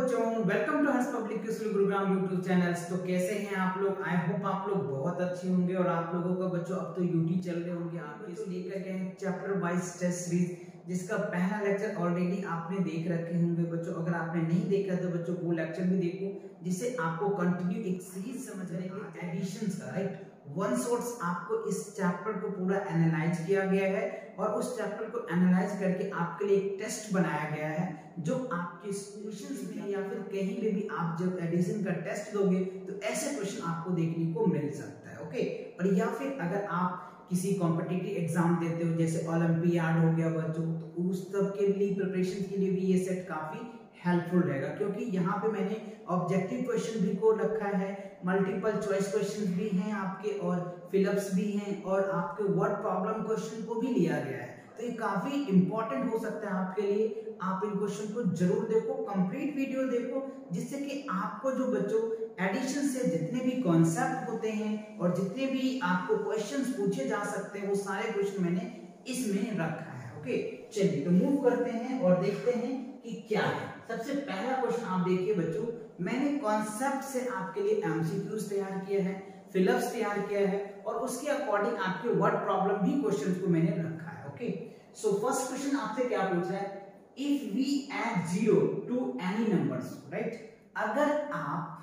बच्चों, welcome to Harsh public school Gurugram YouTube channels. तो कैसे हैं आप लोग? आई होप आप लोग बहुत अच्छे होंगे। और आप लोगों का बच्चों अब तो यूटी चल रहे होंगे, आप इसको लेकर गए हैं चैप्टर वाइज टेस्ट सीरीज, जिसका पहला लेक्चर ऑलरेडी आपने देख रखे होंगे बच्चों। अगर आपने नहीं देखा तो बच्चों वो लेक्चर भी देखो, जिससे आपको कंटिन्यू एक सीरीज समझने के एडिशंस का राइट वन शॉट्स आपको इस चैप्टर को पूरा एनालाइज किया गया है। और उस चैप्टर को एनालाइज करके आपके लिए एक टेस्ट बनाया गया है, जो आपके क्वेश्चंस में या फिर कहीं पे भी आप जब एडिशन का टेस्ट दोगे तो ऐसे क्वेश्चन आपको देखने को मिल सकता है। ओके, और या फिर अगर आप किसी कॉम्पिटिटिव एग्जाम देते हो, जैसे ओलंपियाड हो गया बच्चों, तो उस सब के लिए प्रिपरेशन के लिए भी ये सेट काफी हेल्पफुल रहेगा, क्योंकि यहाँ पे मैंने ऑब्जेक्टिव क्वेश्चन भी को रखा है, मल्टीपल चॉइस क्वेश्चन भी हैं आपके, और फिलअप्स भी हैं, और आपके वर्ड प्रॉब्लम क्वेश्चन को भी लिया गया है। तो ये काफी इंपॉर्टेंट हो सकता है आपके लिए। आप इन क्वेश्चन को जरूर देखो, कंप्लीट वीडियो देखो, जिससे कि आपको जो बच्चों एडिशन से जितने भी कॉन्सेप्ट होते हैं और जितने भी आपको क्वेश्चंस पूछे जा सकते हैं, वो सारे क्वेश्चन मैंने इसमें रखा है। ओके, चलिए तो मूव करते हैं और देखते हैं कि क्या है। सबसे पहला क्वेश्चन आप देखिए बच्चों, मैंने कॉन्सेप्ट से आपके लिए एमसीक्यूज तैयार किया है, फिलअप्स तैयार किया है, और उसके अकॉर्डिंग आपके वर्ड प्रॉब्लम भी क्वेश्चंस को मैंने रखा है। ओके, सो फर्स्ट क्वेश्चन आपसे क्या पूछ रहा है, if we add 0 to any numbers, right. अगर आप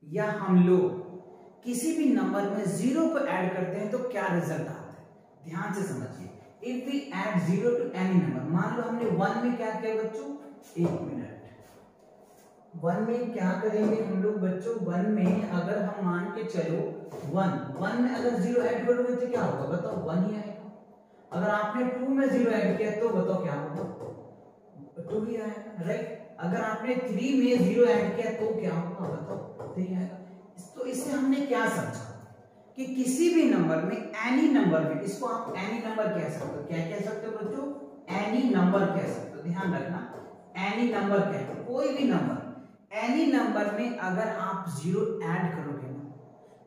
या हम लोग किसी भी नंबर में 0 को ऐड करते हैं तो क्या रिजल्ट आता है? ध्यान से समझिए। If we add 0 to any number, मान लो हमने 1 में क्या किया बच्चों, 1 मिनट 1 में क्या करेंगे हम लोग बच्चों, 1 में अगर हम मान के चलो 1 में अगर 0 ऐड करोगे तो क्या होगा बताओ, 1 ही आएगा। अगर आपने 2 में 0 ऐड किया तो बताओ क्या होगा, 2 ही आएगा, राइट। अगर आपने 3 में 0 ऐड किया तो क्या होगा बताओ, 3 आएगा। तो इससे हमने क्या समझा कि किसी भी नंबर में, एनी नंबर में, इसको आप एनी नंबर कह सकते हो। क्या कह सकते हो बच्चों? एनी नंबर कह सकते हो। ध्यान रखना, एनी नंबर कहते हो, कोई भी नंबर, एनी नंबर में अगर आप 0 ऐड करोगे ना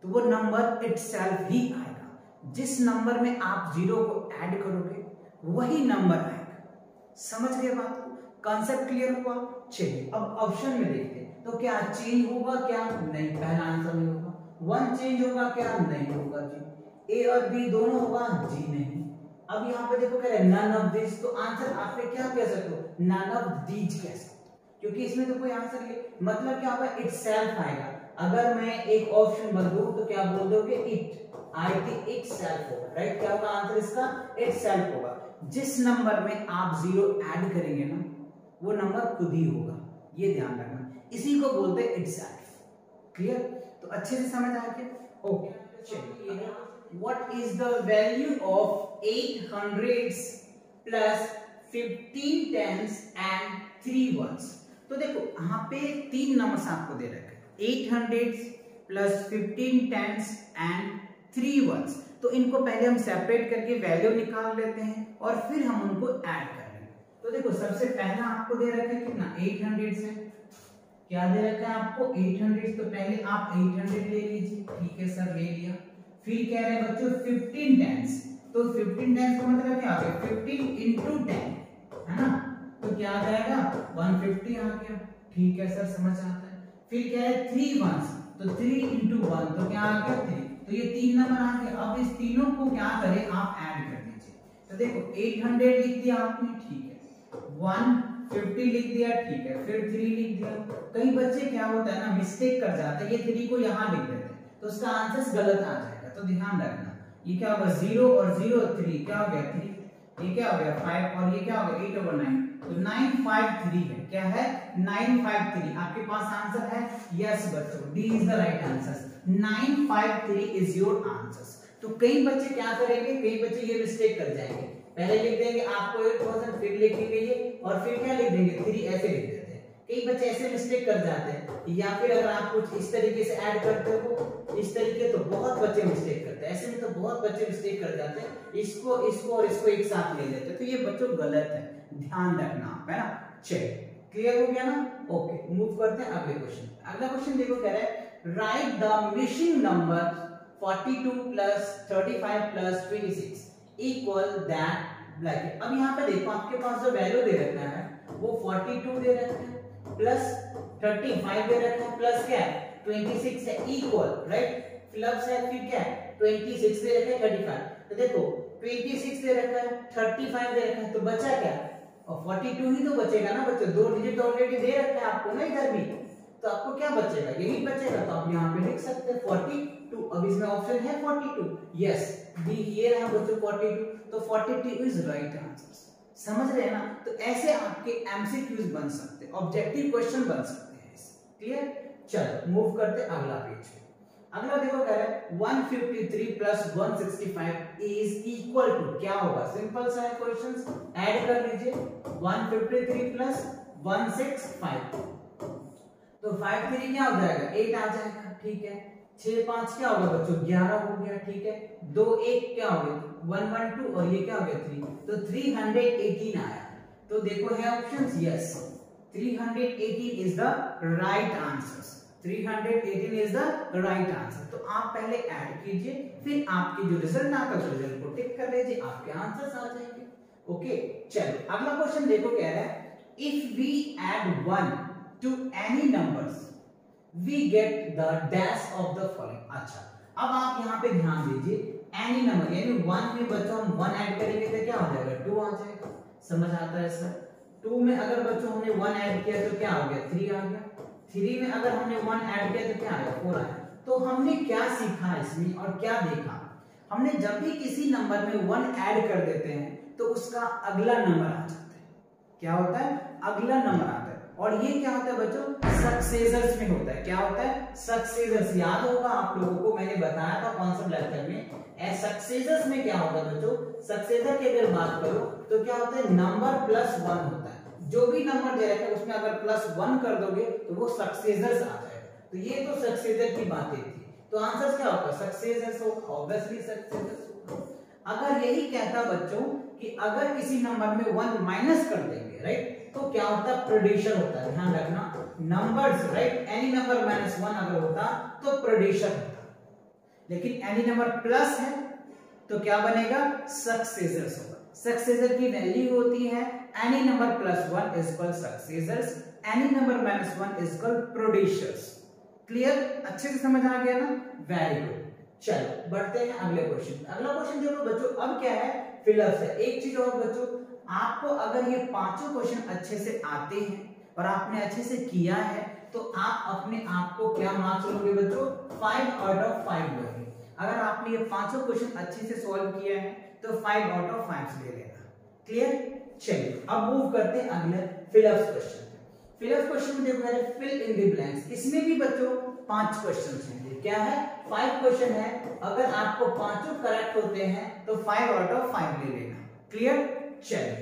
तो वो नंबर इटसेल्फ ही आएगा। जिस नंबर में आप 0 को ऐड करोगे वही नंबर आएगा। समझ गए बात को? कॉन्सेप्ट क्लियर हुआ? चलिए अब ऑप्शन में देखते हैं। तो क्या चेंज होगा? क्या नहीं, पहला आंसर नहीं होगा। 1 चेंज होगा? क्या नहीं होगा जी। ए और बी दोनों होगा? जी नहीं। अब यहाँ पे देखो कह रहे नन ऑफ दिस, तो आंसर आप क्या कह सकते हो, नन ऑफ दीज कह सकते हो, क्योंकि इसमें तो कोई आंसर नहीं। मतलब क्या होगा, इटसेल्फ आएगा। अगर मैं एक ऑप्शन बदलूं तो क्या बोल दोगे, इट सेल्फ होगा, राइट। क्या होगा आंसर इसका, इटसेल्फ होगा। जिस नंबर में आप 0 ऐड करेंगे ना वो नंबर खुद ही होगा, ये ध्यान रखना। इसी को बोलते हैं इटसेल्फ। क्लियर? तो अच्छे से समझ आ गया? ओके, चलिए what is the value of 8 hundreds plus 15 tens and 3 ones। तो देखो यहाँ पे 3 नंबर्स आपको दे रखे हैं, 8 hundreds plus 15 tens and 3 ones। तो इनको पहले हम सेपरेट करके वैल्यू निकाल लेते हैं और फिर हम उनको ऐड कर लेंगे। तो देखो सबसे पहला आपको दे रखा है कितना, 8 hundreds है। क्या दे रखा है आपको, 8 hundreds। तो पहले आप 800 ले लीजिए, ठीक है सर, ले लिया। फिर कह रहे हैं बच्चों 15 tens, तो 15 tens का मतलब क्या आ गया, 15 into 10 है ना, तो क्या आ जाएगा 150 आ गया, ठीक है सर, समझ आता है। फिर क्या है 3 ones, तो 3 into 1 तो क्या आ गया 3, तो ये 3 नंबर आ गए। अब इस तीनों को क्या करें, आप ऐड कर दीजिए। तो देखो 800 लिख दिया आपने, ठीक है, 150 लिख दिया, ठीक है, फिर 3 लिख दिया। कई बच्चे क्या होता है ना, मिस्टेक कर जाते हैं, ये 3 को यहाँ लिख देते हैं तो उसका आंसर गलत आ जाएगा। तो ध्यान रखना, ये क्या होगा 0 और 0 3, क्या हो गया 3, ये क्या हो गया 5, और ये क्या हो गया 8/9, तो 953 है। क्या है 953। आपके पास आंसर है? यस बच्चों, D is the right answer. 953 is your answer. तो कई बच्चे क्या करेंगे, कई बच्चे ये मिस्टेक कर जाएंगे, पहले लिख देंगे आपको 8000, फिर लिखेंगे ये, और फिर क्या लिख देंगे 3, ऐसे लिख देते हैं। कई बच्चे ऐसे मिस्टेक कर जाते हैं। या फिर अगर आप कुछ इस तरीके से ऐड करते हो, इस तरीके, तो बहुत बच्चे मिस्टेक करते हैं। ऐसे में तो बहुत बच्चे मिस्टेक कर जाते हैं, इसको और इसको एक साथ ले लेते हैं, तो ये बच्चों गलत है, ध्यान रखना आप, है ना। चलिए क्लियर हो गया ना? ओके, मूव करते हैं अगले क्वेश्चन। अगला क्वेश्चन देखो, कह रहा है right the missing number 42 plus 35 plus 26 equal that bracket. अब यहाँ पे देखो आपके पास जो वैल्यू दे रखा है वो 42 दे रखा है प्लस 35 दे रखा है प्लस क्या है 26 है इक्वल राइट, प्लस है फिर क्या है 26 दे रखा है 35, तो देखो 26 दे रखा है 35 दे रखा है, तो बचा क्या और 42 ही तो बचेगा ना बच्चों, दो डिजिट ऑलरेडी दे रखा है आपको ना इधर भी, तो आपको क्या बचेगा यही बचेगा, तो आप यहाँ पे लिख सकते हैं 42। अब इसमें ऑप्शन है 42, यस डी ये रहा बच्चों 42, तो 42 इज राइट आंसर। समझ रहे हैं ना, तो ऐसे आपके एमसीक्यूज बन सकते हैं, ऑब्जेक्टिव क्वेश्चन बन सकते हैं, क्लियर। चलो मूव करते अगला पेज। अगला देखो कह रहा है 153 प्लस 165 इज इक्वल टू, क्या होगा सिंपल सा है क्वेश्चंस, ऐड कर लीजिए 153 प्लस 165, तो 5 3 क्या हो जाएगा 8 आ जाएगा, ठीक है। 6 5 क्या होगा बच्चों 11 हो गया, ठीक है। 2 1 क्या हो गया 112 और ये क्या हो गया 3, तो 318 आया। तो देखो है options, yes 318 is the right answer, 318 is the right answer. तो आप पहले ऐड कीजिए, फिर आपके जो रिजल्ट आता है रिजल्ट को टिक कर लीजिए, आपके आंसर्स आ जाएंगे। ओके चलो अगला क्वेश्चन देखो कह रहा है if we add 1 to any numbers we get the dash of the following। अच्छा अब आप यहाँ पे ध्यान दीजिए, any नंबर यानी 1 में बच्चों हम 1 ऐड करेंगे तो क्या हो जाएगा 2 आ जाएगा, समझ आता है सर। 2 में अगर बच्चों हमने 1 ऐड किया तो क्या हो गया 3 आ गया, 3 में अगर हमने 1 ऐड किया तो क्या आया 4 आया। तो हमने क्या सीखा इसमें और क्या देखा, हमने जब भी किसी नंबर में 1 ऐड कर देते हैं तो उसका अगला नंबर आ जाता है, क्या होता है अगला नंबर आता है। और ये क्या होता है बच्चों सक्सेसर्स में होता है, क्या होता है सक्सेसर्स, याद होगा आप लोगों को मैंने बताया था कॉन्सेप्ट लेक्चर में। सक्सेसर्स में क्या होता है बच्चों, सक्सेसर की अगर बात करो तो क्या होता है नंबर प्लस 1 होता है, जो भी नंबर दे रखा है उसमें अगर प्लस 1 कर दोगे तो वो सक्सेसर्स आ जाएगा। तो ये तो सक्सेसर की बातें थी, तो आंसर क्या होगा सक्सेसर्स होगा, ऑब्वियसली सक्सेसर्स होगा। अगर यही कहता बच्चों कि अगर किसी नंबर में 1 माइनस कर देंगे राइट, तो क्या होता है प्रेडिशन होता है, ध्यान रखना numbers right, any number minus 1 अगर होता तो प्रेडिशन होता, लेकिन एनी नंबर प्लस है तो क्या बनेगा सक्सेसर्स होगा। सक्सेसर की वैल्यू होती है any number plus 1 is equal successors, any number minus 1 is equal predecessors. Clear, अच्छे से समझ आ गया ना, वेरी गुड। चलो बढ़ते हैं अगले क्वेश्चन। अगला क्वेश्चन देखो बच्चों अब क्या है फिलअप है। एक चीज और बच्चों, आपको अगर ये पांचों क्वेश्चन अच्छे से आते हैं और आपने अच्छे से किया है तो आप अपने आप को क्या मार्क्स लोगे बच्चों 5 आउट ऑफ 5 लोगे। अगर आपने ये पांचों क्वेश्चन अच्छे से सॉल्व किया है तो 5 आउट ऑफ 5 ले लेना। क्लियर, चलिए अब मूव करते हैं अगले फिलअप क्वेश्चन। फिलअप क्वेश्चन में देखो फिल इन द ब्लैंक्स, इसमें भी बच्चों 5 क्वेश्चन हैं। क्या है 5 क्वेश्चन है, अगर आपको पांचों करेक्ट होते हैं तो 5 आउट ऑफ 5 ले लेना। क्लियर, चलिए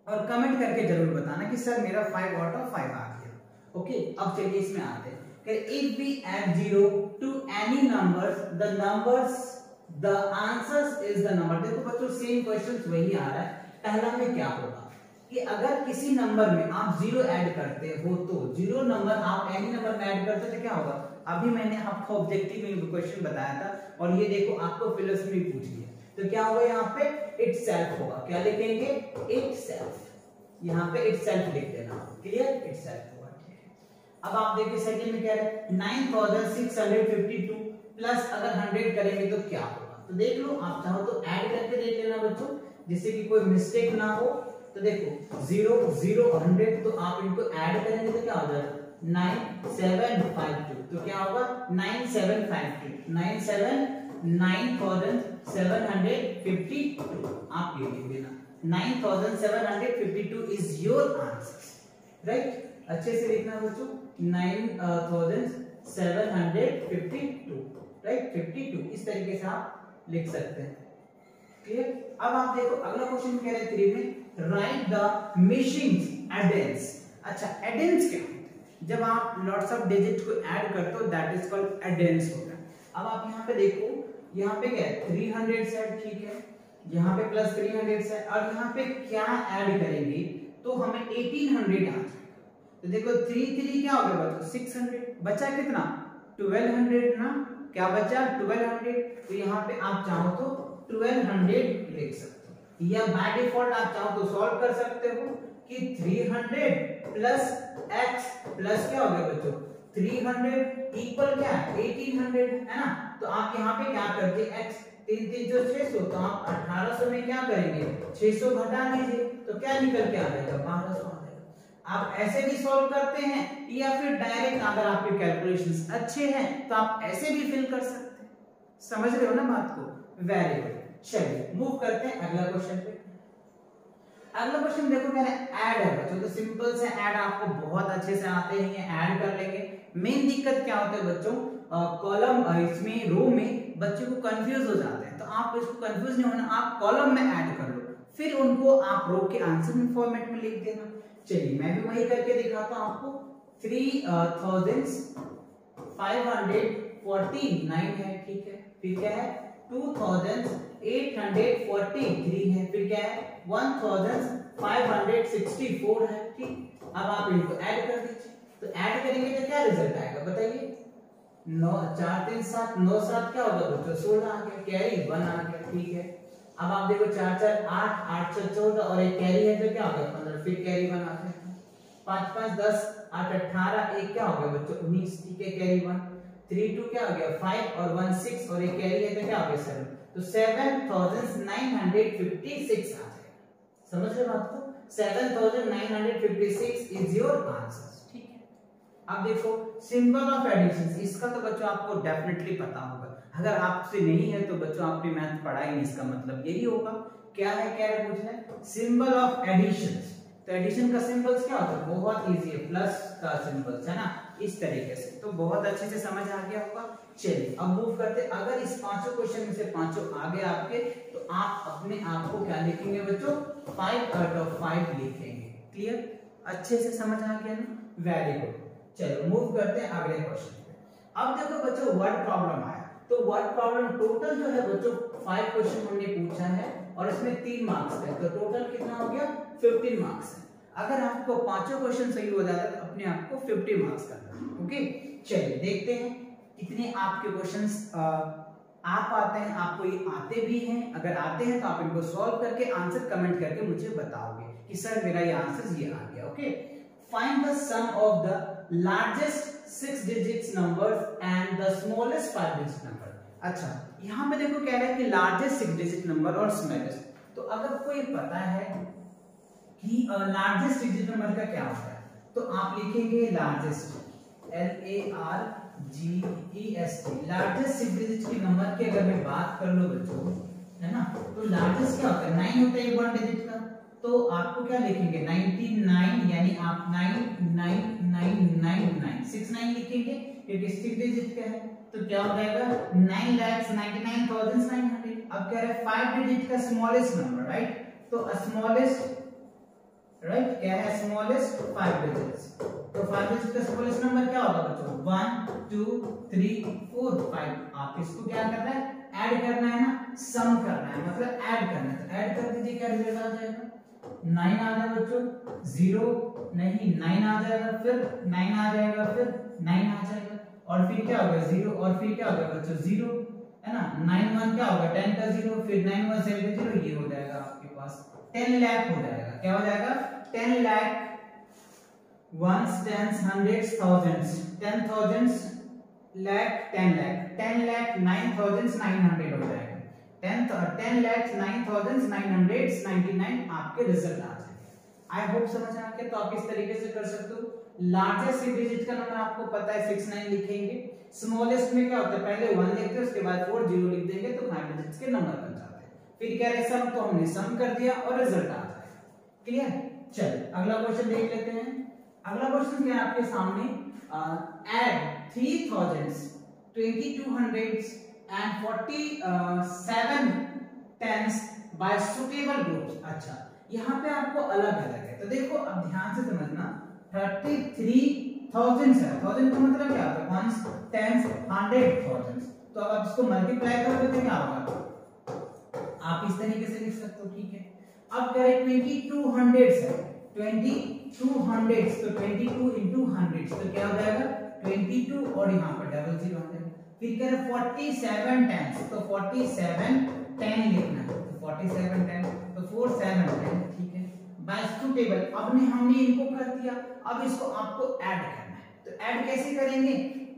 और कमेंट करके जरूर बताना कि सर मेरा 5 आउट ऑफ 5 आ गया। ओके अब चलिए इसमें आते हैं कि if we add 0 to any numbers the answer is the number. देखो बच्चों सेम क्वेश्चन वही आ रहा है। पहला में क्या होगा कि अगर किसी नंबर में आप 0 ऐड करते हो तो 0 नंबर आप एनी नंबर में ऐड करते तो क्या होगा, अभी मैंने आपको ऑब्जेक्टिव में क्वेश्चन बताया था और ये देखो आपको फिलोसफी पूछ लिया तो क्या होगा यहाँ पे इटसेल्फ होगा। क्या लिखेंगे इटसेल्फ, यहाँ पे इटसेल्फ लिख देना। क्लियर, इटसेल्फ होगा। अब आप देखिए सेकंड में क्या है 9652 प्लस अगर 100 करेंगे तो क्या होगा। तो देख लो आप चाहो तो ऐड करके देख लेना बच्चों जिससे कि कोई मिस्टेक ना हो। तो देखो 0 0 100 तो आप इनको ऐड करेंगे तो क्या हो जाएगा 9752, तो क्या होगा 9752 9752 आप ये लिख देना 9752 इज योर आंसर राइट। अच्छे से लिखना बच्चों 9752 राइट 52 इस तरीके से आप लिख सकते हैं। क्लियर, अब आप देखो अगला क्वेश्चन कह रहे हैं 3 में राइट द मिसिंग एडेंस। अच्छा एडेंस क्या होता है, जब आप लॉट्स ऑफ डिजिट को ऐड करते हो दैट इज कॉल्ड एडेंस होता है। अब आप यहाँ पे देखो यहाँ पे क्या है 300 से ठीक है, यहाँ पे प्लस 300 से और यहाँ पे क्या ऐड करेंगे तो हमें 1800 आ जाएगा। तो देखो 3 3 क्या हो गया बच्चों 600, बचा कितना 1200 ना, क्या बचा 1200। तो यहाँ पे आप चाहो तो 1200 लिख सकते हो या बाय डिफॉल्ट आप चाहो तो सॉल्व कर सकते हो कि 300 प्लस x प्लस क्या हो गया बच्चों 300 इक्वल क्या है 1800 है ना। तो आप यहाँ पे क्या करते x 3 3 जो 600, तो आप 1800 में क्या करेंगे 600 घटा दीजिए, तो क्या निकल के आ जाएगा 1200 आ जाएगा। आप ऐसे भी सॉल्व करते हैं या फिर डायरेक्ट अगर आपके कैलकुलेशंस अच्छे हैं तो आप ऐसे भी फिल कर सकते हैं। समझ रहे हो ना बात को, वेरी गुड। चलिए मूव करते हैं अगला क्वेश्चन पे। अगला क्वेश्चन देखो क्या है, ऐड है बच्चों, तो सिंपल से ऐड आपको बहुत अच्छे से आते हैं, ऐड कर लेंगे। मेन दिक्कत क्या होता है बच्चों, कॉलम इसमें रो में बच्चे को कंफ्यूज हो जाते हैं, तो आप इसको कंफ्यूज नहीं होना, आप कॉलम में ऐड कर लो, फिर उनको आप रो के आंसर में फॉर्मेट में लिख देना। चलिए मैं भी वही करके दिखाता हूं आपको। 3549 है, ठीक है, फिर क्या है 2843 है, फिर क्या है 1564 है, ठीक। अब आप इनको ऐड कर दीजिए, तो ऐड करेंगे तो क्या रिजल्ट आएगा बताइए, 9 4 3 7 9 7 क्या होगा बच्चों 16 आ गया, कैरी 1 आ गया, ठीक है। अब आप देखो 4 4 8 8 6 14 और एक कैरी है तो क्या हो गया 15, फिर कैरी 1 आते हैं, 5 5 10 8 18 एक क्या हो गया बच्चों 19, ठीक है, कैरी 1 3 2 क्या हो गया 5 और 1 6 और एक कैरी है तो क्या हो गया 7, तो 7956 आ जाएगा। समझ रहे बात को, 7956 इज योर आंसर, ठीक है। अब देखो सिंबल ऑफ एडिशन, इसका तो बच्चों आपको डेफिनेटली पता होगा, अगर आपसे नहीं है तो बच्चों आपने मैथ पढ़ा ही नहीं, इसका मतलब यही होगा। क्या है क्या है पूछ रहे हैं, सिंबल ऑफ एडिशन। तो एडिशन का सिंबल्स क्या होता है, बहुत इजी है, प्लस का सिंबल्स है ना, इस तरीके से, तो बहुत अच्छे से समझ आ गया होगा। चलिए अब मूव करते, अगर इस पांचों क्वेश्चन में से पांचों आ गए आपके, तो आप अपने आप को क्या लिखेंगे बच्चों 5/5 लिखेंगे। क्लियर, अच्छे से समझ आ गया ना, वेरी गुड। चलो मूव करते हैं अगले क्वेश्चन पे। अब देखो बच्चों वर्ड प्रॉब्लम आया, तो वर्ड प्रॉब्लम टोटल जो है बच्चों 5 क्वेश्चन हमने पूछा है और इसमें 3 मार्क्स है, तो टोटल कितना हो गया 15 मार्क्स है। अगर आपको पांचों क्वेश्चन सही हो जाता है तो अपने आप को 50 मार्क्स करना है, ओके। चलिए देखते हैं कितने आपके क्वेश्चंस आ पाते हैं, आपको ये आते भी हैं, अगर आते हैं तो आप इनको सॉल्व करके आंसर कमेंट करके मुझे बताओगे कि सर मेरा ये आंसर ये आ गया, okay. Find the sum of the largest 6 digits numbers and the smallest 5 digit number. अच्छा यहाँ पे देखो कह रहा है कि लार्जेस्ट 6 डिजिट नंबर और स्मॉलेस्ट, तो अगर कोई पता है कि लार्जेस्ट डिजिट नंबर का क्या होता है, तो आप लिखेंगे लार्जेस्ट LARGEST, लार्जेस्ट 6 डिजिट के नंबर की अगर मैं बात कर लो बच्चों, है ना, तो लार्जेस्ट क्या होता है 9 होता है 1 डिजिट का, तो आपको क्या लिखेंगे 99, यानी आप 99999 69 लिखेंगे क्योंकि 6 डिजिट का है, तो क्या हो जाएगा 9,99,900। अब कह रहे हैं 5 डिजिट का स्मॉलेस्ट नंबर, राइट, तो स्मॉलेस्ट, राइट, क्या है स्मॉलेस्ट 5 डिजिट्स, तो 5 डिजिट का स्मॉलेस्ट नंबर क्या होगा बच्चों 1 2 3 4 5। आप इसको क्या करना है ऐड करना है ना, सम करना है, मतलब ऐड करना है, तो ऐड कर दीजिए, क्या रिजल्ट आ जाएगा 9 आ जाएगा बच्चों, 0 नहीं 9 आ जाएगा, फिर 9 आ जाएगा, फिर 9 आ जाएगा, और फिर क्या होगा 0, और फिर क्या होगा बच्चों 0, है ना, 9 1 क्या होगा 10 का 0, फिर 9 1 7 0, ये हो जाएगा आपके पास 10 लाख हो जाएगा। क्या हो जाएगा 10 lakh, ones, tens, hundreds, thousands, 10,000 lakh, 10 lakh, 10 lakh 9,900 हो जाएगा, 10 lakh 9,999 आपके रिजल्ट आ जाएंगे। आई होप समझ आ गया, तो आप इस तरीके से कर सकते हो। लार्जेस्ट 6 डिजिट का नंबर आपको पता है 69 लिखेंगे, स्मॉलेस्ट में क्या होता है पहले 1 लिखते हैं, उसके बाद 4 0 लिख देंगे तो 5 डिजिट्स के नंबर बन जाते हैं। फिर कह रहे सम, तो हमने सम कर दिया और रिजल्ट आ जाएगा। क्लियर, चलिए अगला क्वेश्चन देख लेते हैं। अगला क्वेश्चन क्या है आपके सामने, add 3000 2200 and 47 tens by suitable groups। अच्छा यहाँ पे आपको अलग अलग है, तो देखो अब ध्यान से समझना, 33,000 है, 1000 का मतलब क्या होता है ones, tens, 100,000, तो अब आप इसको मल्टीप्लाई करोगे तो क्या होगा, आप इस तरीके से लिख सकते हो, ठीक है। अब कह रहे 2200 है, 2200, तो 22 into 100, तो क्या हो जाएगा 22 और यहाँ पर डबल 0 आ जाएगा। फिर कह रहे 47 tens, तो 47 10 लिखना है, तो 47 10, तो 4 7 10, ठीक है, बाइस टू टेबल। अब हमने इनको कर दिया, अब इसको आपको ऐड करना है। तो ऐड कैसे करेंगे,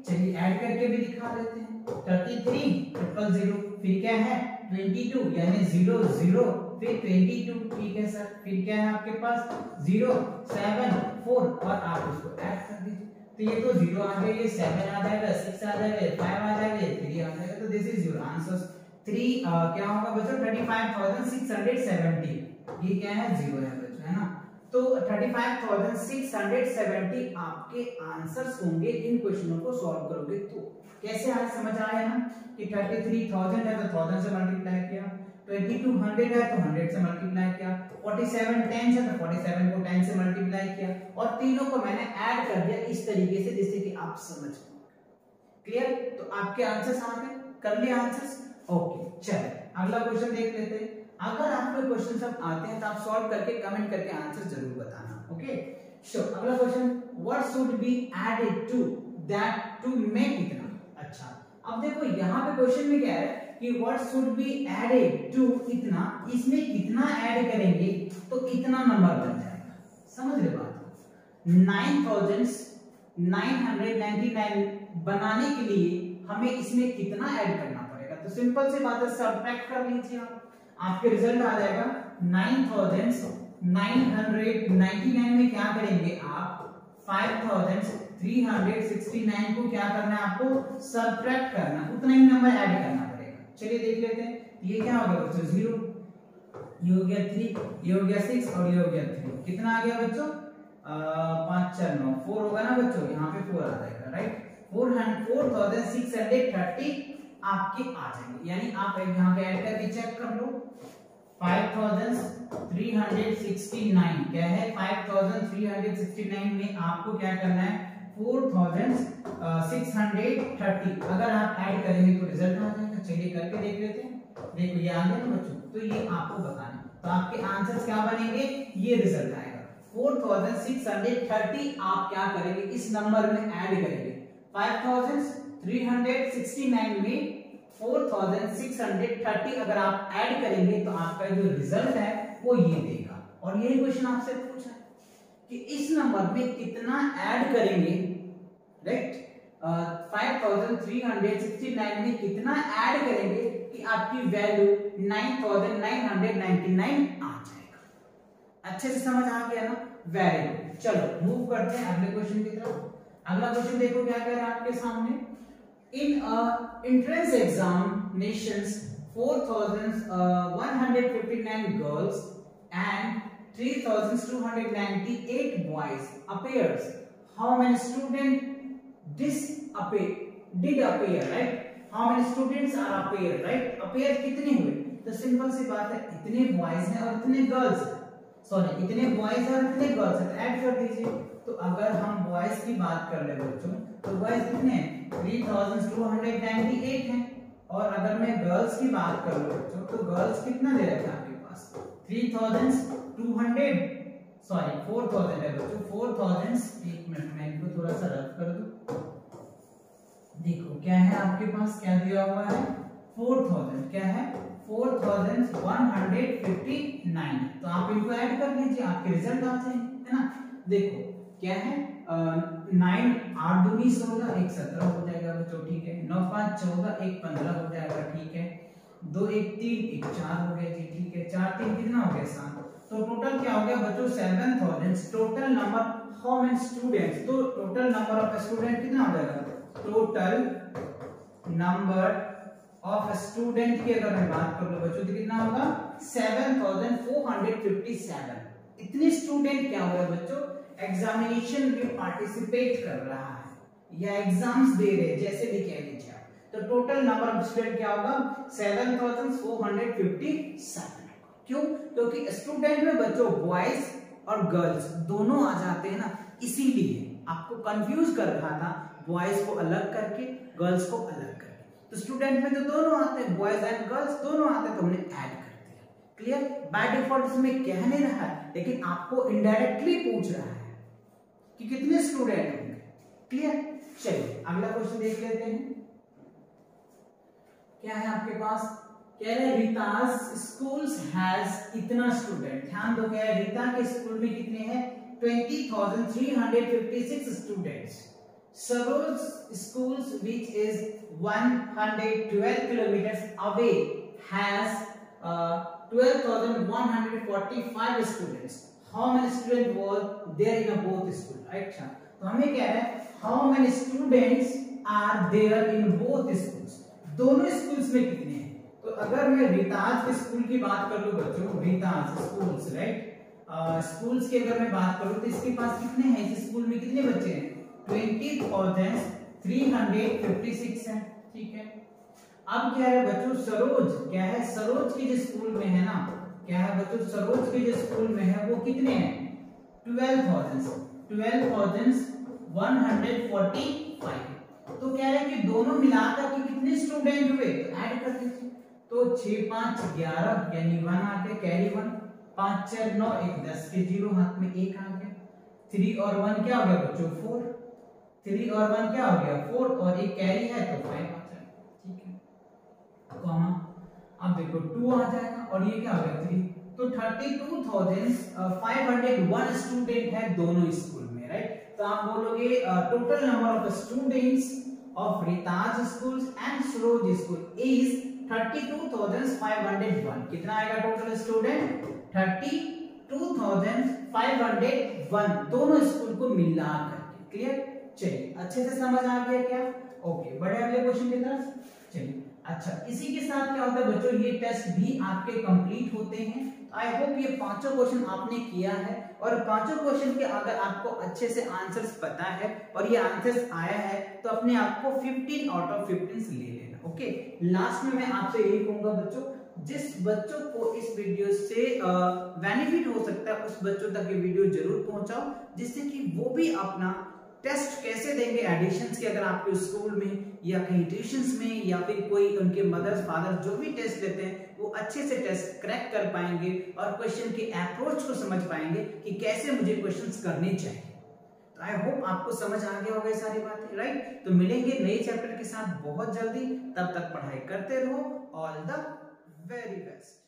चलिए ऐड करके भी दिखा देते हैं। 33,000, फिर क्या है 22 यानी 0 0, फिर 22, ठीक है सर। फिर क्या है आपके पास 0 7 4 और आप इसको ऐड कर दीजिए। तो ये तो 0 आ गया, ये 7 आ जाएगा, 6 आ जाएगा, 5 आ जाएगा, 3 आ जाएगा। तो दिस इज योर आंसर। 3 क्या होगा बच्चों 35,670, ये क्या है 0 है बच्चों, है ना। तो 35,670 आपके आंसर्स होंगे इन क्वेश्चनों को सॉल्व करोगे तो। कैसे आज समझ आया ना कि 33,000 है तो 1000 से मल्टीप्लाई किया, 2200 है तो 100 से मल्टीप्लाई किया, 47 10 है तो 47 को 10 से मल्टीप्लाई किया और तीनों को मैंने ऐड कर दिया इस तरीके से जिससे कि आप समझ पाओ। क्लियर। तो आपके आंसर्स आ गए, कर लिए आंसर्स। ओके चलो अगला क्वेश्चन देख लेते हैं। अगर आपको क्वेश्चन सब आते हैं तो आप सॉल्व करके कमेंट करके आंसर जरूर बताना। Okay sure. अगला question, what should be added to that to make इतना। अच्छा अब देखो यहाँ पे क्वेश्चन में क्या है कि what should be added to इतना, इसमें कितना ऐड करेंगे तो इतना नंबर बन जाएगा। समझ रहे बात। 9,999 बनाने के लिए हमें इसमें कितना ऐड करना पड़ेगा। तो सिंपल सी बात है, सब्ट्रैक्ट कर लीजिए आप, आपके रिजल्ट आ जाएगा 9,999 में क्या करेंगे आप 5,369 को क्या करना है आपको सब्ट्रैक्ट करना, उतना ही नंबर ऐड करना पड़ेगा। चलिए देख लेते हैं। ये क्या हो गया बच्चों 0, ये हो गया 3, ये हो गया 6 और ये हो गया 3। कितना आ गया बच्चों 5 4 9 4 होगा ना बच्चों, यहाँ पे 4 आ जाएगा राइट। 4,630 आपके आ जाएंगे, यानी आप यहाँ पे ऐड करके चेक कर लो। 5,369 क्या है 5,369 में आपको क्या करना है 4,630 अगर आप ऐड करेंगे तो रिजल्ट आ जाएगा। चलिए करके देख लेते हैं। देखो ये आ गया ना बच्चों, तो ये आपको बताना। तो आपके आंसर्स क्या बनेंगे, ये रिजल्ट आएगा 4,630 आप क्या करेंगे इस नंबर में ऐड करेंगे। 5,369 में 4,630 अगर आप ऐड करेंगे तो आपका जो रिजल्ट है वो ये देगा। और यही क्वेश्चन आपसे पूछा है कि इस नंबर में कितना ऐड करेंगे, राइट। 5,369 में कितना ऐड करेंगे कि आपकी वैल्यू 9,999 आ जाएगा। अच्छे से समझ आ गया ना, वेरी गुड। चलो मूव करते हैं अगले क्वेश्चन की तरफ। अगला क्वेश्चन देखो क्या कह रहा है आपके सामने। In entrance examinations, 4,159 girls and 3,298 boys appears. How many students did appear, right? How many students are appear, right? Appear कितने हुए? तो सिंपल सी बात है, इतने बॉयज हैं और इतने गर्ल्स हैं। सॉरी, इतने बॉयज और इतने गर्ल्स हैं, तो ऐड कर दीजिए। तो अगर हम बॉयज की बात कर ले बच्चों तो बॉयज कितने हैं 3,298 हैं। और अगर मैं गर्ल्स की बात कर लूं बच्चों तो गर्ल्स कितना दे रखा है आपके पास 3,200 सॉरी 4,000 है बच्चों 4,000। एक मिनट में इनको थोड़ा सा रफ कर दूं। देखो क्या है आपके पास, क्या दिया हुआ है 4,000, क्या है 4,159। तो आप इनको ऐड कर लीजिए, आपके रिजल्ट आ जाएंगे, है ना। देखो क्या है 9 8 दूनी 16, 1 17 हो जाएगा बच्चों, ठीक है। 9 5 14, 1 15 हो जाएगा, ठीक है। 2 1 3, 1 4 हो गया जी, ठीक है। 4 3 कितना हो गया 7। तो टोटल क्या हो गया बच्चों 7,000। Total number how many students, तो टोटल नंबर ऑफ स्टूडेंट कितना हो जाएगा। टोटल नंबर ऑफ स्टूडेंट की अगर मैं बात कर लूं बच्चों तो कितना होगा 7,457। इतने स्टूडेंट क्या हुआ बच्चों एग्जामिनेशन में पार्टिसिपेट कर रहा है या एग्जाम्स दे रहे हैं, जैसे भी कह लीजिए आप। तो टोटल नंबर ऑफ स्टूडेंट क्या होगा 7,457। क्यों, क्योंकि स्टूडेंट में बच्चों बॉयज और गर्ल्स दोनों आ जाते हैं ना, इसीलिए आपको कंफ्यूज कर रहा था बॉयज को अलग करके गर्ल्स को अलग करके। तो स्टूडेंट में तो दोनों आते हैं, बॉयज एंड गर्ल्स दोनों आते हैं, तो हमने ऐड कर दिया। क्लियर। बाय डिफॉल्ट इसमें कह नहीं रहा है, लेकिन आपको इनडायरेक्टली पूछ रहा है कि कितने स्टूडेंट होंगे। क्लियर। चलिए अगला क्वेश्चन देख लेते हैं। क्या है आपके पास कह रहे रीताज स्कूल्स हैज इतना स्टूडेंट, ध्यान दो कह रहे रीता के स्कूल में कितने हैं 20,356 students. Saroj schools which is 112 kilometers away has 12,145 students. How many students were there in both schools? अच्छा, तो हमें क्या है how many students are there in both schools? दोनों स्कूल्स में कितने हैं? तो अगर मैं रीताज के स्कूल की बात कर लूं बच्चों, रीताज स्कूल्स राइट, स्कूल्स की अगर मैं बात करूं तो इसके पास कितने हैं, इस स्कूल में कितने बच्चे हैं 20,356 है, ठीक है। अब क्या है बच्चों सरोज, क्या है सरोज के जो स्कूल में है ना, क्या है बच्चों सरोज के जो स्कूल में है वो कितने हैं 12,145। तो कह रहे हैं कि दोनों मिलाकर के कितने स्टूडेंट हुए, तो ऐड कर दीजिए। तो 6 5 11 यानी 1 आ गया, कैरी 1, 5 4 9 1 10 के 0 हाथ में 1 आ गया, 3 और 1 क्या हो गया बच्चों 4, 3 और 1 क्या हो गया 4 और एक कैरी है तो 5 आ जाएगा, ठीक है। कॉमा अब देखो 2 आ जाएगा और ये क्या हो गया 3, तो 32,501 स्टूडेंट है दोनों स्कूल में राइट। तो आप बोलोगे total number of students of Reeta's schools and Saroj school is 32,501। कितना आएगा टोटल स्टूडेंट 32,501 दोनों स्कूल को मिला करके, क्लियर। चलिए अच्छे से समझ आ गया क्या, ओके बढ़े अगले क्वेश्चन की तरफ। चलिए अच्छा, इसी के साथ क्या होता है बच्चों ये टेस्ट भी आपके कंप्लीट होते हैं। आई होप ये पांचों क्वेश्चन आपने किया है और पांचों क्वेश्चन के अगर आपको अच्छे से आंसर्स पता है और ये आंसर्स आया है तो अपने आप को 15 आउट ऑफ 15 ले लेना, ओके। लास्ट में मैं आपसे यही कहूंगा बच्चों, जिस बच्चों को इस वीडियो से बेनिफिट हो सकता है उस बच्चों तक ये वीडियो जरूर पहुंचाओ, जिससे कि वो भी अपना टेस्ट कैसे देंगे एडिशंस के, अगर आपके स्कूल में या कहीं ट्यूशंस में या फिर कोई उनके मदर्स फादर जो भी टेस्ट देते हैं वो अच्छे से टेस्ट क्रैक कर पाएंगे और क्वेश्चन के अप्रोच को समझ पाएंगे कि कैसे मुझे क्वेश्चंस करने चाहिए। तो आई होप आपको समझ आ गया होगा ये सारी बातें, राइट। तो मिलेंगे नए चैप्टर के साथ बहुत जल्दी, तब तक पढ़ाई करते रहो। All the very best.